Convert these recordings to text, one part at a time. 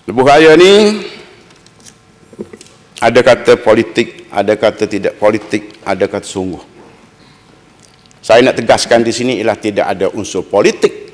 Lebuh Raya ni ada kata politik, ada kata tidak politik, ada kata sungguh. Saya nak tegaskan di sini ialah tidak ada unsur politik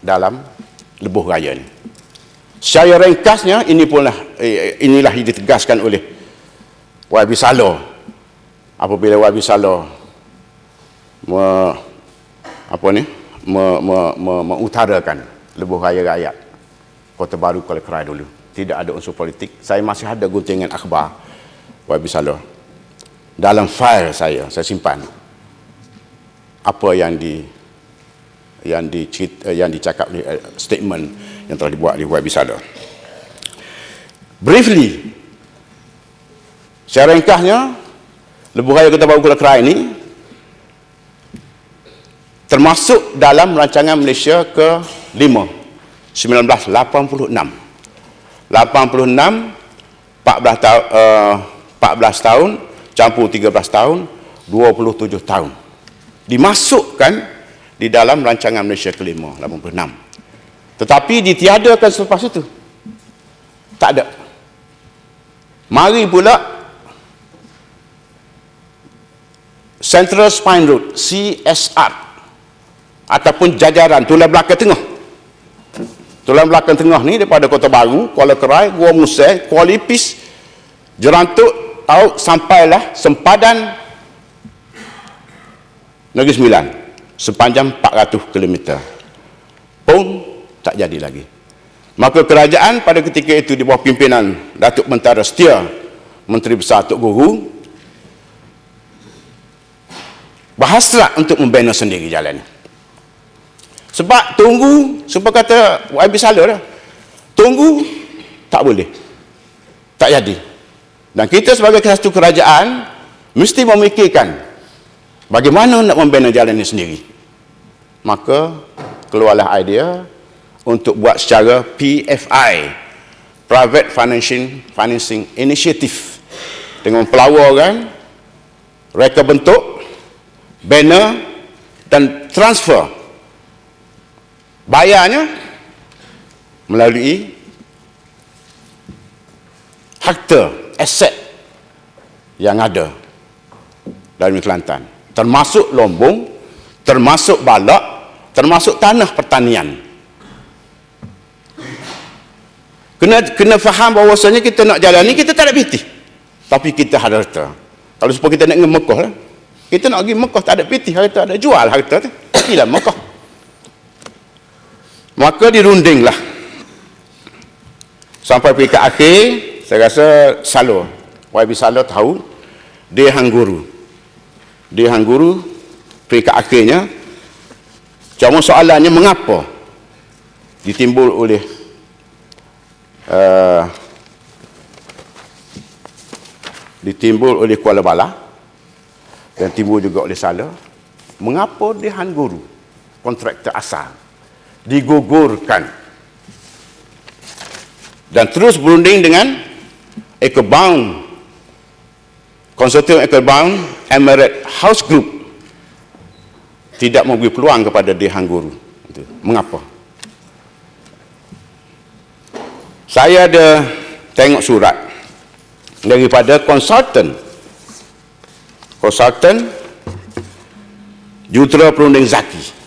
dalam Lebuh Raya ni. Secara ringkasnya inilah yang ditegaskan oleh YB Saloh apabila YB Saloh mengutarakan Lebuh Raya Rakyat Kota Baru Kuala Krai dulu. Tidak ada unsur politik. Saya masih ada guntingan akhbar YB Saloh dalam fail saya simpan apa yang dicakap statement yang telah dibuat oleh YB Saloh. Briefly, secara ringkasnya, Lebuh Raya Kota Baru Kuala Krai ini termasuk dalam rancangan Malaysia ke-5 1986. 14 tahun campur 13 tahun 27 tahun dimasukkan di dalam rancangan Malaysia ke-5 86, tetapi ditiadakan selepas itu. Tak ada. Mari pula Central Spine Road CSR ataupun jajaran tulang belakang tengah. Tulang belakang tengah ni daripada Kota Baru, Kuala Krai, Gua Musai, Kuala Ipis, Jerantuk, out sampailah sempadan Negeri Sembilan sepanjang 400 km pun tak jadi lagi. Maka kerajaan pada ketika itu di bawah pimpinan Datuk Mentara Setia, Menteri Besar Tok Guru, berhasrat untuk membina sendiri jalan ni. Sebab tunggu, sebab kata YB Saloh dah, tunggu tak boleh, tak jadi. Dan kita sebagai satu kerajaan mesti memikirkan bagaimana nak membina jalan ini sendiri. Maka keluarlah idea untuk buat secara PFI, Private Financing Initiative, dengan pelawaran, reka bentuk, banner dan transfer. Bayarnya melalui harta, aset yang ada dalam Kelantan, termasuk lombong, termasuk balak, termasuk tanah pertanian. Kena faham bahawasanya kita nak jalan ni, kita tak ada piti, tapi kita ada harta. Kalau supaya kita nak pergi Mekah lah, kita nak pergi Mekah tak ada piti, harta ada, jual harta tu, pergilah Mekah. Maka dirundinglah sampai peringkat akhir. Saya rasa Saloh, YB Saloh tahu dia hang guru peringkat akhirnya. Cuma soalannya mengapa ditimbul oleh Kuala Bala dan timbul juga oleh Saloh. Mengapa dia hang guru kontraktor asal digugurkan dan terus berunding dengan Ecobound, konsortium Ecobound Emirate House Group tidak memberi peluang kepada Dehan Guru. Mengapa? Saya ada tengok surat daripada konsultan Jutera Perunding Zaki.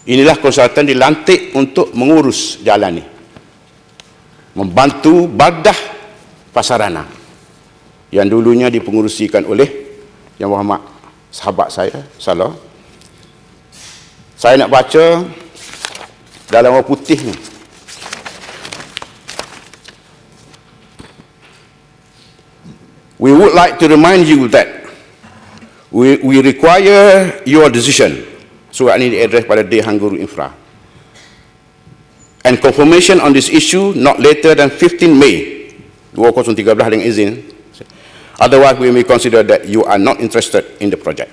Inilah konsultan dilantik untuk mengurus jalan ni, membantu Baldah Pasarana yang dulunya dipengurusikan oleh Yang Berhormat sahabat saya Saloh. Saya nak baca dalam warna putih ni. We would like to remind you that we require your decision. Surat ini diadres pada Dehan Guru Infra. And confirmation on this issue not later than 15 May 2013 dengan izin. Otherwise we may consider that you are not interested in the project.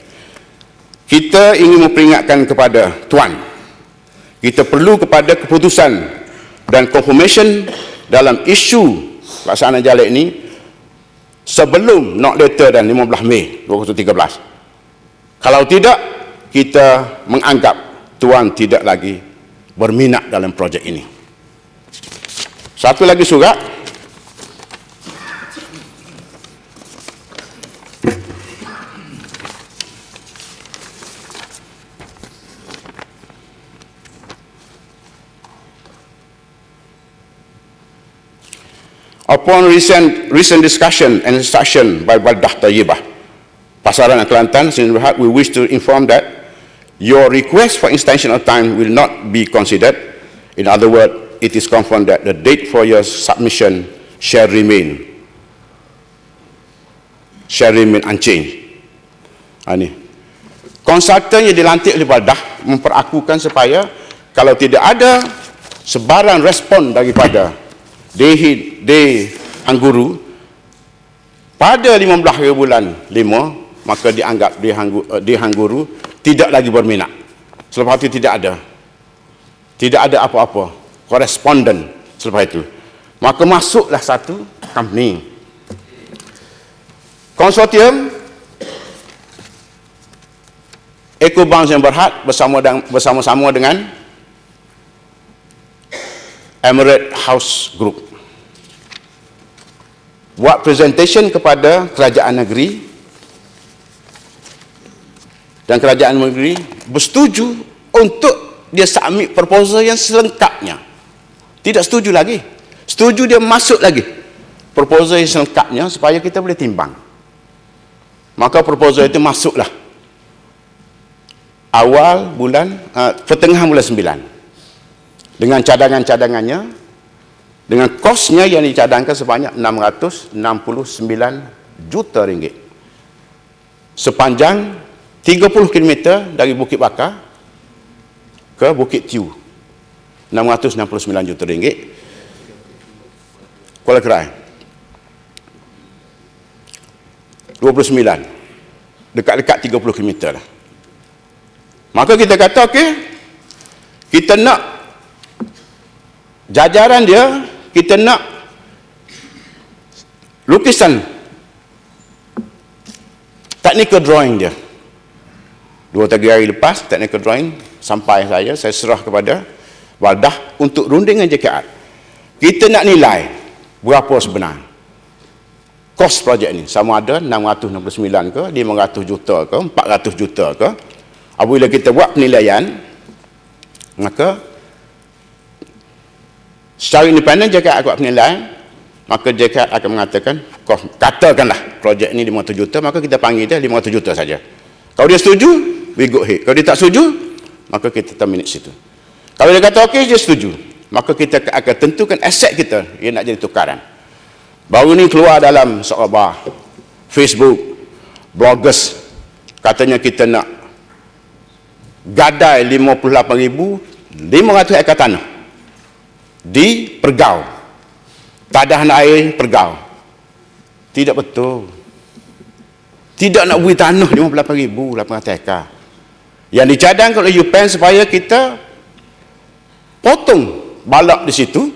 Kita ingin memperingatkan kepada Tuan, kita perlu kepada keputusan dan confirmation dalam isu pelaksanaan jalan ini sebelum not later than 15 Mei 2013. Kalau tidak, kita menganggap Tuan tidak lagi berminat dalam projek ini. Satu lagi surat upon recent discussion and instruction by Baldah Tayyibah, Pasaran Kelantan, Sdn Bhd, we wish to inform that your request for extension of time will not be considered. In other words, it is confirmed that the date for your submission shall remain unchanged. Ini konsultan yang dilantik oleh Baldah memperakukan supaya kalau tidak ada sebarang respon daripada Angguru pada 15 hari bulan 5, maka dianggap Angguru tidak lagi berminat. Selepas itu tidak ada apa-apa koresponden selepas itu. Maka masuklah satu company konsortium Ecobank Sdn Bhd bersama-sama dengan Emirate House Group buat presentation kepada kerajaan negeri, dan kerajaan negeri bersetuju untuk dia submit proposal yang selengkapnya. Tidak setuju lagi, setuju dia masuk lagi proposal yang selengkapnya supaya kita boleh timbang. Maka proposal itu masuklah pertengahan bulan 9 dengan cadangan-cadangannya, dengan kosnya yang dicadangkan sebanyak 669 juta ringgit sepanjang 30 km dari Bukit Bakar ke Bukit Tiu. 669 juta ringgit. Kuala Kerai 29, dekat-dekat 30 km lah. Maka kita kata okey, kita nak jajaran dia, kita nak lukisan technical drawing dia. 2-3 hari lepas technical drawing sampai saya serah kepada Baldah untuk rundingan JKR. Kita nak nilai berapa sebenar kos projek ni, sama ada 669 ke 500 juta ke 400 juta ke. Apabila kita buat penilaian, maka secara independen JKR buat penilaian, maka JKR akan mengatakan katakanlah projek ni 500 juta, maka kita panggil dia 500 juta saja. Kalau dia setuju, we go ahead. Kalau dia tak setuju, maka kita terminate situ. Kalau dia kata okey, dia setuju, maka kita akan tentukan aset kita yang nak jadi tukaran. Baru ni keluar dalam seolah Facebook, bloggers, katanya kita nak gadai 58,500 ekar tanah di Pergau, tadah air Pergau. Tidak betul. Tidak nak beri tanah 58,800 ekar yang dicadangkan oleh UPN supaya kita potong balak di situ,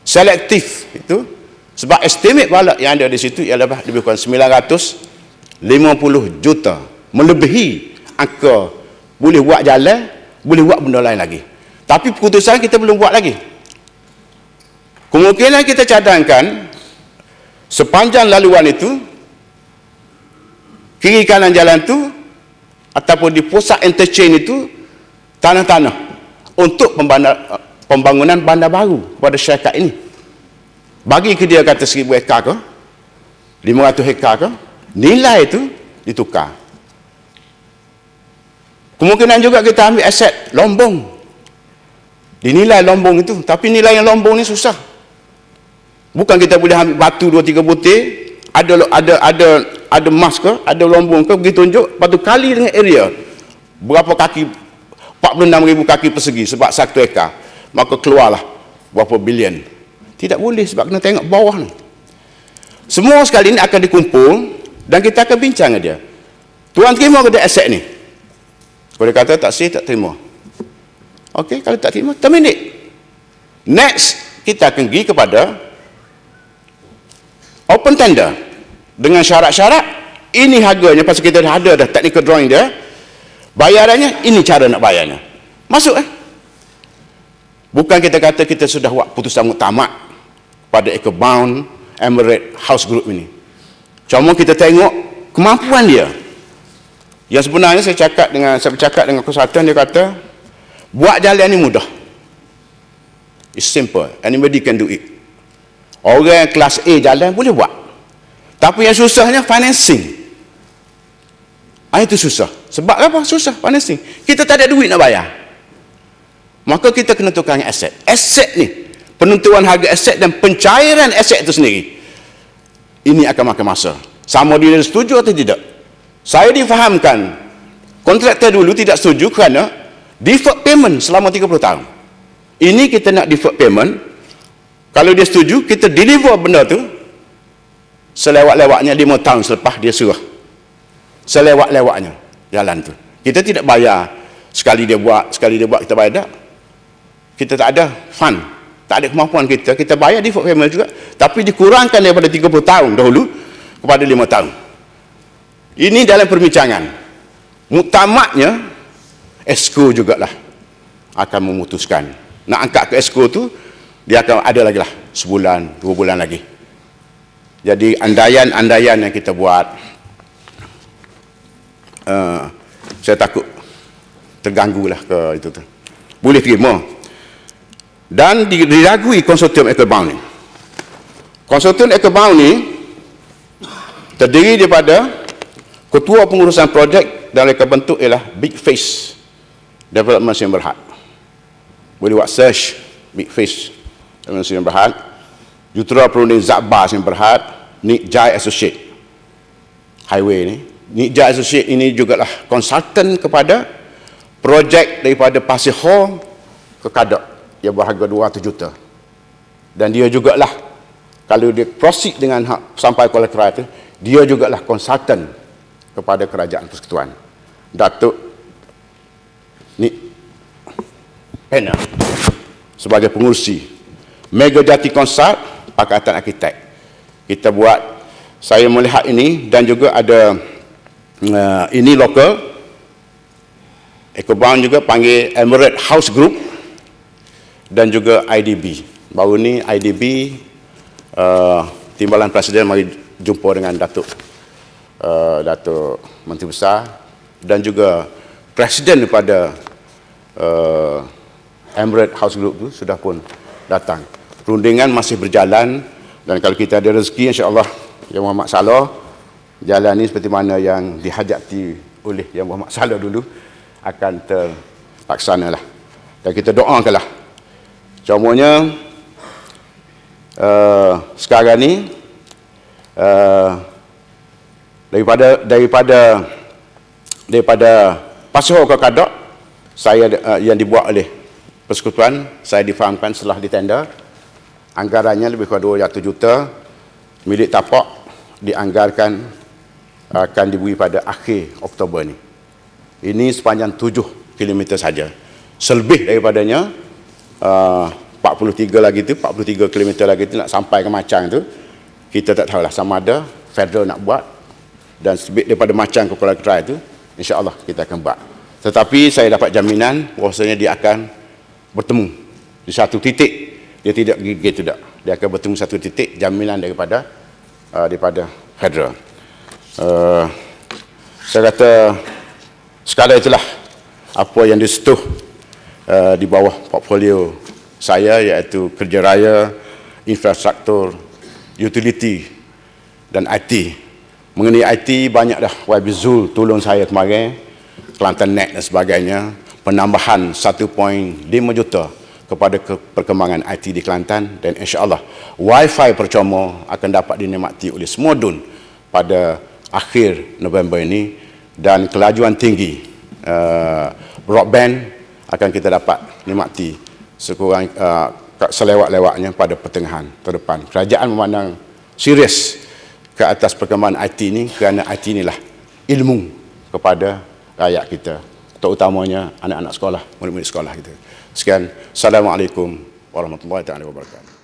selektif itu, sebab estimate balak yang ada di situ ialah lebih kurang 950 juta, melebihi angka boleh buat jalan, boleh buat benda lain lagi. Tapi keputusan kita belum buat lagi. Kemungkinan kita cadangkan sepanjang laluan itu, kiri kanan jalan itu, ataupun di pusat interchange itu, tanah-tanah untuk pembangunan bandar baru pada syarikat ini. Bagi ke dia kata 1,000 hektar ke 500 hektar ke, nilai itu ditukar. Kemungkinan juga kita ambil aset Lombong, dinilai Lombong itu, tapi nilai yang Lombong ni susah. Bukan kita boleh ambil batu 2-3 butir, ada emas ke, ada Lombong ke, pergi tunjuk, lepas tu kali dengan area berapa kaki, 46,000 kaki persegi sebab 1 ekar, maka keluarlah berapa bilion. Tidak boleh, sebab kena tengok bawah ni. Semua sekali ni akan dikumpul dan kita akan bincang dengan dia. Tuan terima ke dia aset ni? Kalau dia kata tak sih, tak terima. Okey, kalau tak terima, terminate. Next, kita akan pergi kepada open tender dengan syarat-syarat. Ini harganya, pasal kita dah ada dah technical drawing dia, bayarannya ini, cara nak bayarnya. Masuk Bukan kita kata kita sudah buat putusan muktamad, pada EcoBound Emirates House Group ini. Cuma kita tengok kemampuan dia. Yang sebenarnya saya bercakap dengan konsultan, dia kata buat jalan ni mudah. It's simple. Anybody can do it. Orang kelas A jalan boleh buat. Tapi yang susahnya financing. Itu susah. Sebab apa? Susah financing. Kita tak ada duit nak bayar. Maka kita kena tukar aset. Aset ni, penentuan harga aset dan pencairan aset itu sendiri, ini akan makan masa. Sama dia setuju atau tidak. Saya difahamkan kontraktor dulu tidak setuju kerana deferred payment selama 30 tahun. Ini kita nak deferred payment. Kalau dia setuju, kita deliver benda tu selewat-lewatnya 5 tahun selepas dia surah. Selewat-lewatnya jalan tu. Kita tidak bayar sekali dia buat kita bayar tak. Kita tak ada fund, tak ada kemampuan kita bayar deferred payment juga, tapi dikurangkan daripada 30 tahun dahulu kepada 5 tahun. Ini dalam perbincangan. Muktamadnya Exco jugalah akan memutuskan. Nak angkat ke Exco tu, dia akan ada lagi lah sebulan, 2 bulan lagi. Jadi andaian yang kita buat, saya takut terganggulah ke itu tu. Boleh terima. Dan diragui konsortium EcoBound ni. Konsortium EcoBound ni terdiri daripada ketua pengurusan projek dan mereka bentuk ialah Big Face Development Sdn Bhd. Boleh buat search Big Face Development Sdn Bhd. Jutera Perunding Zakbar Sdn Bhd, Nick Jai Associate Highway ni. Nick Jai Associate ini jugalah konsultan kepada projek daripada Pasir Hall ke Kadak yang berharga 200 juta. Dan dia jugalah, kalau dia proceed dengan sampai Kuala Kerai itu, dia jugalah konsultan kepada Kerajaan Persekutuan. Datuk Nick Pena sebagai pengurusi. Mega Jati Consult, Pakatan Arkitek. Kita buat, saya melihat ini, dan juga ada ini lokal, EcoBound juga panggil Emirates House Group, dan juga IDB. Baru ni IDB, Timbalan Presiden mari jumpa dengan Datuk Menteri Besar, dan juga Presiden daripada Emirates House Group tu sudah pun datang. Perundingan masih berjalan, dan kalau kita ada rezeki, insya-Allah Yang Muhammad Saleh, jalan ini seperti mana yang dihajati oleh Yang Muhammad Saleh dulu akan terlaksanalah. Dan kita doakanlah. Contohnya sekarang ni daripada Pasir ke Kadak, saya yang dibuat oleh Persekutuan, saya difahamkan setelah ditender, anggarannya lebih kurang 200 juta, milik tapak dianggarkan akan diberi pada akhir Oktober ni. Ini sepanjang 7 km saja. Selebih daripadanya 43 lagi tu, 43 km lagi tu nak sampai ke Macang tu, kita tak tahulah sama ada federal nak buat, dan selebih daripada Macang ke Kuala Kerai tu, insya-Allah kita akan buat. Tetapi saya dapat jaminan bahawasanya dia akan bertemu di satu titik. Dia tidak gigit tidak. Dia akan bertemu satu titik, jaminan daripada federal. Saya kata sekadar itulah apa yang disentuh di bawah portfolio saya, iaitu kerja raya, infrastruktur, utility dan IT. Mengenai IT, banyak dah YB Zul tolong saya kemarin, Kelantan Net dan sebagainya, penambahan 1.5 juta kepada perkembangan IT di Kelantan, dan insya-Allah Wi-Fi percuma akan dapat dinikmati oleh semua DUN pada akhir November ini, dan kelajuan tinggi broadband akan kita dapat nikmati sekurang selewat-lewatnya pada pertengahan tahun depan. Kerajaan memandang serius ke atas perkembangan IT ini, kerana IT inilah ilmu kepada rakyat kita, terutamanya anak-anak sekolah, murid-murid sekolah kita. Sekian, Assalamualaikum warahmatullahi wabarakatuh.